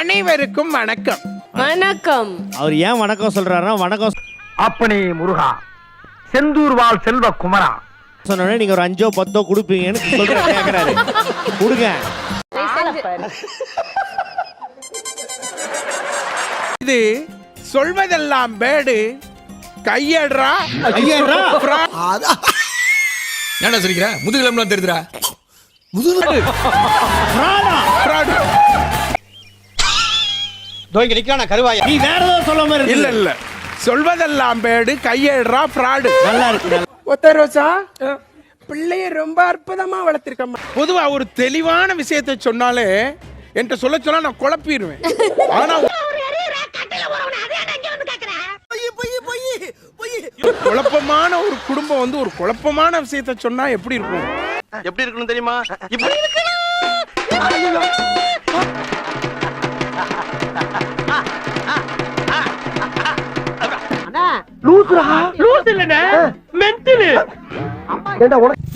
அனைவருக்கும் வணக்கம். வணக்கம். அவர் ஏன் வணக்கம் சொல்றாருன்னா வணக்கம் அப்பனே முருகா, செந்தூர் வாழ் செல்வ குமரா சொன்னோடனே நீங்க ஒரு 5 10 கொடுப்பீங்கன்னு சொல்ற கேக்குறாரு. கொடுங்க. இது சொல்வதெல்லாம் பேடு, கையடுறா ஐயரா என்ன சொல்லிக்கிற? முதுகிலம்லாம் தெரியுதுடா. நீ வேற ஏதோ சொல்ல மாதிரி இல்ல இல்ல, சொல்வதெல்லாம் பேடு, கையடுறா ஃப்ராடு. நல்லா இருக்கு. ஒத்த ரோசா பிள்ளைய ரொம்ப அற்புதமா வளர்த்திருக்கம்மா. பொதுவா ஒரு தெளிவான விஷயத்தை சொன்னாலே என்கிட்ட சொல்ல சொன்னா நான் குழப்பிடுவேன். ஆனா குழப்பமான ஒரு குடும்பம் வந்து ஒரு குழப்பமான விஷயத்தை சொன்னா எப்படி இருக்கும்? எப்படி இருக்கணும் தெரியுமா? லூசுரா, லூசு இல்லனே, மென்டல். ஏண்டா உனக்கு